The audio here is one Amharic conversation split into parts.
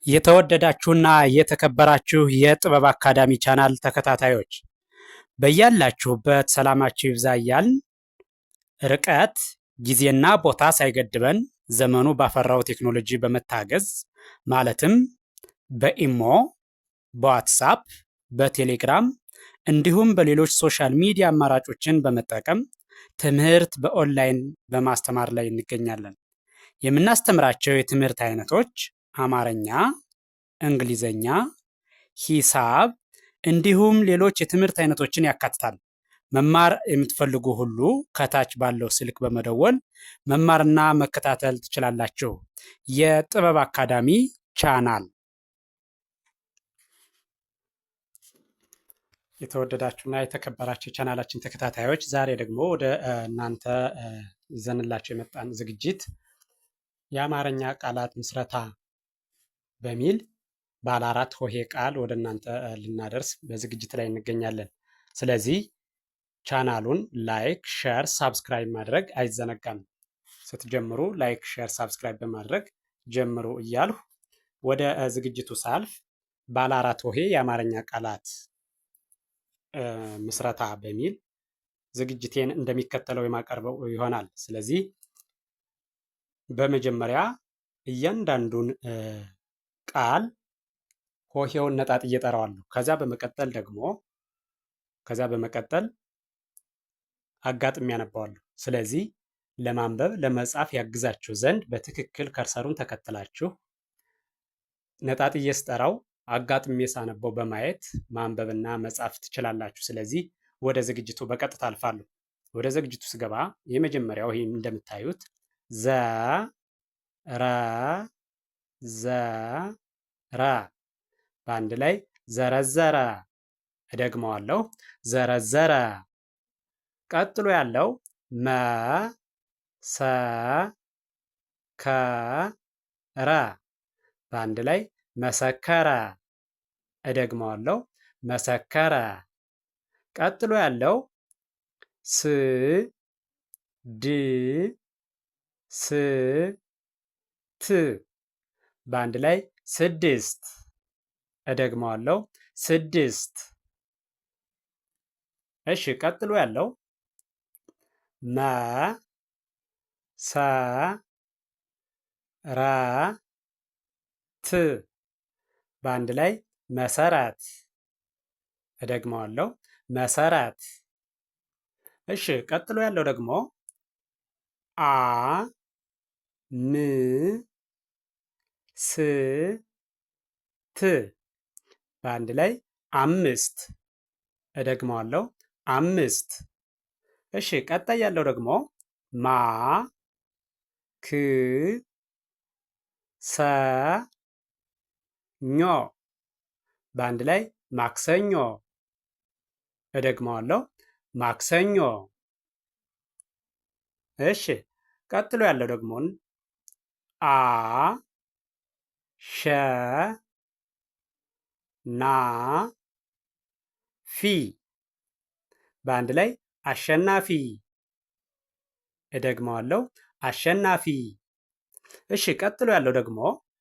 የተወደዳችሁና የተከበራችሁ የጥበብ አካዳሚ ቻናል ተከታታዮች በያላችሁበት ሰላማችሁ ይብዛ እያልን ርቀት ጊዜና ቦታ ሳይገድበን ዘመኑ ባፈራው ቴክኖሎጂ በመታገዝ ማለትም በኢሞ፣ በዋትሳፕ፣ በቴሌግራም እንዲሁም በሌሎች ሶሻል ሚዲያ አማራጮችን በመጠቀም ትምህርት በኦንላይን በማስተማር ላይ እንገኛለን። የምናስተምራቸው የትምህርት አይነቶች አማርኛ፣ እንግሊዘኛ፣ ሂሳብ እንዲሁም ሌሎች የትምህርት አይነቶችን ያካትታል። መማር የምትፈልጉ ሁሉ ከታች ባለው ስልክ በመደወል መማርና መከታተል ትችላላችሁ። የጥበብ አካዳሚ ቻናል። የተወደዳችሁና የተከበራችሁ ቻናላችን ተከታታዮች ዛሬ ደግሞ ወደ እናንተ ይዘንላችሁ የመጣን ዝግጅት የአማርኛ ቃላት ምስረታ በሚል ባለ 4 ሆሄ ቃል ወደ እናንተ ልናደርስ በዝግጅት ላይ እንገኛለን። ስለዚህ ቻናሉን ላይክ፣ ሼር፣ ሳብስክራይብ ማድረግ አይዘነጋም። ስትጀምሩ ላይክ፣ ሼር፣ ሳብስክራይብ በማድረግ ጀምሩ እያልሁ ወደ ዝግጅቱ ሳልፍ ባለ 4 ሆሄ የአማርኛ ቃላት ምስረታ በሚል ዝግጅቴን እንደሚከተለው የማቀርበው ይሆናል። ስለዚህ በመጀመሪያ እያንዳንዱን ቃል ሆሄውን ነጣጥዬ እጠራዋለሁ። ከዛ በመቀጠል አጋጥሜ ያነባዋለሁ። ስለዚህ ለማንበብ ለመጻፍ ያግዛችሁ ዘንድ በትክክል ከርሰሩን ተከትላችሁ ነጣጥዬ ስጠራው አጋጥሜ ሳነበው በማየት ማንበብና መጻፍ ትችላላችሁ። ስለዚህ ወደ ዝግጅቱ በቀጥታ አልፋለሁ። ወደ ዝግጅቱ ስገባ የመጀመሪያው ይሄ እንደምታዩት ዘረ በአንድ ላይ ዘረዘረ። እደግመዋለሁ፣ ዘረዘረ። ቀጥሎ ያለው መሰከረ በአንድ ላይ መሰከረ። እደግመዋለሁ፣ መሰከረ። ቀጥሎ ያለው ስድስት በአንድ ላይ ስድስት። እደግመዋለሁ፣ ስድስት። እሺ፣ ቀጥሎ ያለው መሰረት በአንድ ላይ መሰረት። እደግመዋለሁ፣ መሰረት። እሺ፣ ቀጥሎ ያለው ደግሞ አምስት በአንድ ላይ አምስት። እደግመዋለሁ፣ አምስት። እሺ፣ ቀጣይ ያለው ደግሞ ማክሰኞ በአንድ ላይ ማክሰኞ። እደግመዋለሁ፣ ማክሰኞ። እሺ፣ ቀጥሎ ያለው ደግሞ አሸናፊ በአንድ ላይ አሸናፊ። እደግመዋለሁ፣ አሸናፊ። እሺ፣ ቀጥሎ ያለው ደግሞ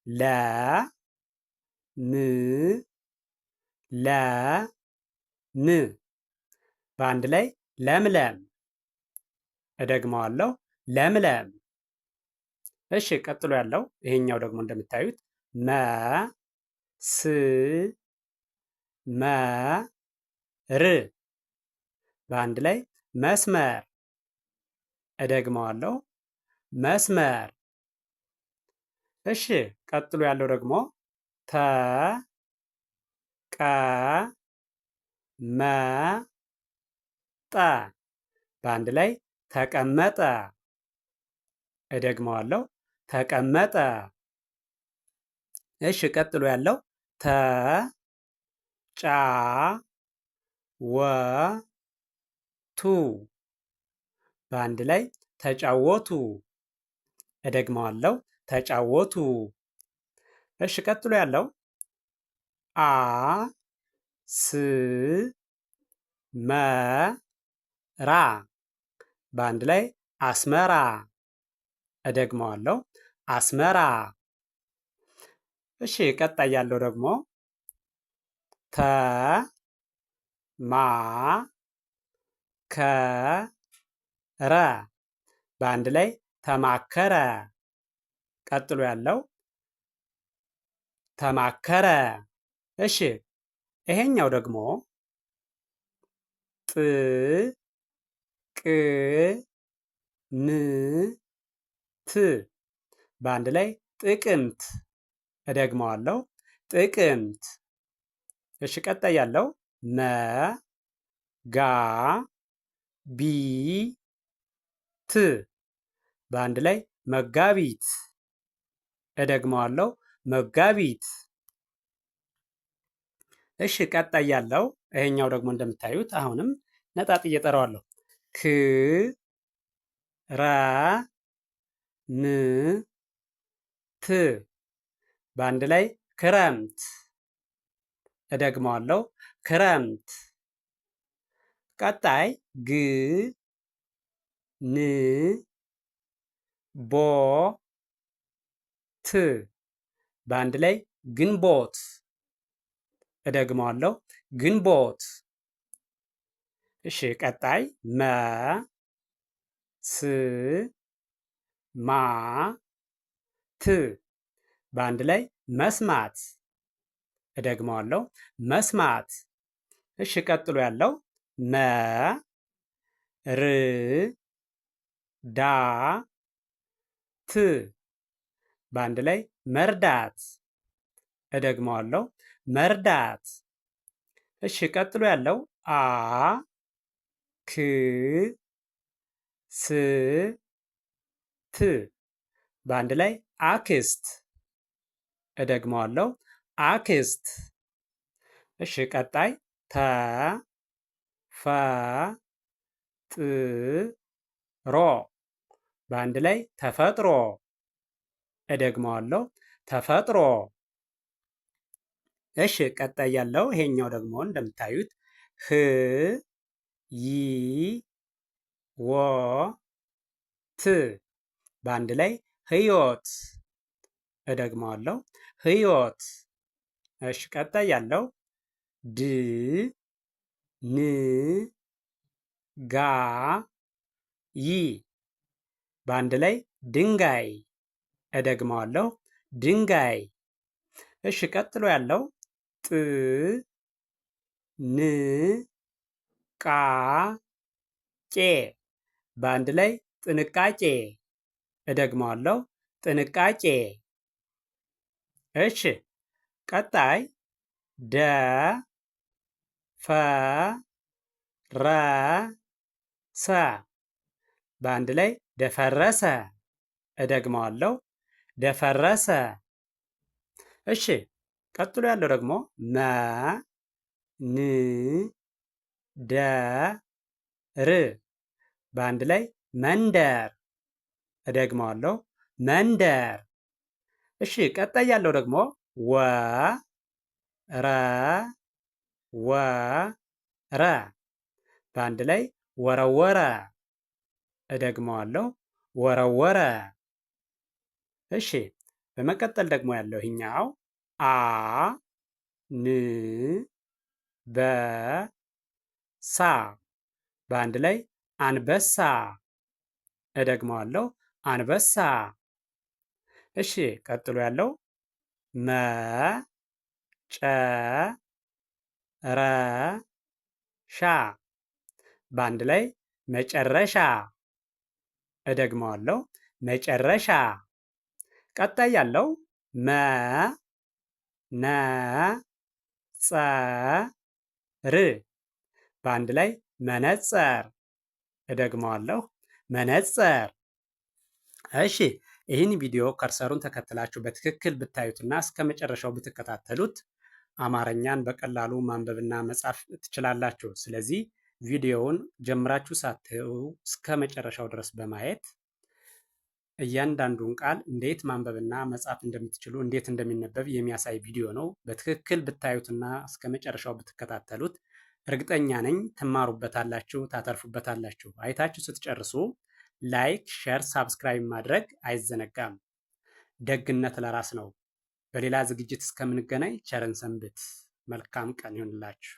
ለም በአንድ ላይ ለምለም። እደግመዋለሁ፣ ለምለም። እሺ፣ ቀጥሎ ያለው ይሄኛው ደግሞ እንደምታዩት መስመር በአንድ ላይ መስመር። እደግመዋለሁ፣ መስመር። እሺ፣ ቀጥሎ ያለው ደግሞ ተቀመጠ በአንድ ላይ ተቀመጠ። እደግመዋለሁ፣ ተቀመጠ። እሺ፣ ቀጥሎ ያለው ተጫወቱ በአንድ ላይ ተጫወቱ። እደግመዋለሁ፣ ተጫወቱ። እሺ፣ ቀጥሎ ያለው አስመራ በአንድ ላይ አስመራ። እደግመዋለሁ፣ አስመራ። እሺ ቀጣይ ያለው ደግሞ ተ ማ ከ ረ በአንድ ላይ ተማከረ። ቀጥሎ ያለው ተማከረ። እሺ ይሄኛው ደግሞ ጥ ቅ ም ት በአንድ ላይ ጥቅምት። እደግመዋለሁ ጥቅምት። እሺ ቀጣይ ያለው መ ጋ ቢ ት በአንድ ላይ መጋቢት። እደግመዋለሁ መጋቢት። እሺ ቀጣይ ያለው ይሄኛው ደግሞ እንደምታዩት አሁንም ነጣጥዬ እጠራዋለሁ። ክ ረ ም ት በአንድ ላይ ክረምት። እደግመዋለሁ ክረምት። ቀጣይ ግ ን ቦ ት በአንድ ላይ ግንቦት። እደግመዋለሁ ግንቦት። እሺ ቀጣይ መ ስ ማ ት በአንድ ላይ መስማት። እደግመዋለሁ መስማት። እሺ ቀጥሎ ያለው መ ር ዳ ት በአንድ ላይ መርዳት። እደግመዋለሁ መርዳት። እሺ ቀጥሎ ያለው አ ክ ስ ት በአንድ ላይ አክስት። እደግመዋለሁ አክስት። እሺ ቀጣይ ተ ፈ ጥ ሮ በአንድ ላይ ተፈጥሮ። እደግመዋለሁ ተፈጥሮ። እሺ ቀጣይ ያለው ይሄኛው ደግሞ እንደምታዩት ህ ይ ወ ት በአንድ ላይ ህይወት። እደግመዋለሁ ህይወት። እሺ ቀጣይ ያለው ድ ን ጋ ይ በአንድ ላይ ድንጋይ። እደግመዋለሁ ድንጋይ። እሺ ቀጥሎ ያለው ጥ ን ቃ ቄ በአንድ ላይ ጥንቃቄ። እደግመዋለሁ ጥንቃቄ። እሺ ቀጣይ ደ ፈ ረ ሰ በአንድ ላይ ደፈረሰ። እደግመዋለሁ ደፈረሰ። እሺ ቀጥሎ ያለው ደግሞ መ ን ደ ር በአንድ ላይ መንደር። እደግመዋለሁ መንደር። እሺ ቀጣይ ያለው ደግሞ ወ ረ ወ ረ በአንድ ላይ ወረወረ። እደግመዋለሁ ወረወረ። እሺ በመቀጠል ደግሞ ያለው ይሄኛው አ ን በ ሳ በአንድ ላይ አንበሳ። እደግመዋለሁ አንበሳ። እሺ ቀጥሎ ያለው መ ጨ ረ ሻ በአንድ ላይ መጨረሻ። እደግመዋለሁ መጨረሻ። ቀጣይ ያለው መ ነ ጸ ር በአንድ ላይ መነጸር። እደግመዋለሁ መነጸር። እሺ ይህን ቪዲዮ ከርሰሩን ተከትላችሁ በትክክል ብታዩትና እስከ መጨረሻው ብትከታተሉት አማርኛን በቀላሉ ማንበብና መጻፍ ትችላላችሁ። ስለዚህ ቪዲዮውን ጀምራችሁ ሳትዩ እስከ መጨረሻው ድረስ በማየት እያንዳንዱን ቃል እንዴት ማንበብና መጻፍ እንደምትችሉ እንዴት እንደሚነበብ የሚያሳይ ቪዲዮ ነው። በትክክል ብታዩትና እስከ መጨረሻው ብትከታተሉት እርግጠኛ ነኝ ትማሩበታላችሁ፣ ታተርፉበታላችሁ። አይታችሁ ስትጨርሱ ላይክ፣ ሼር፣ ሳብስክራይብ ማድረግ አይዘነጋም። ደግነት ለራስ ነው። በሌላ ዝግጅት እስከምንገናኝ ቸርን ሰንብት። መልካም ቀን ይሁንላችሁ።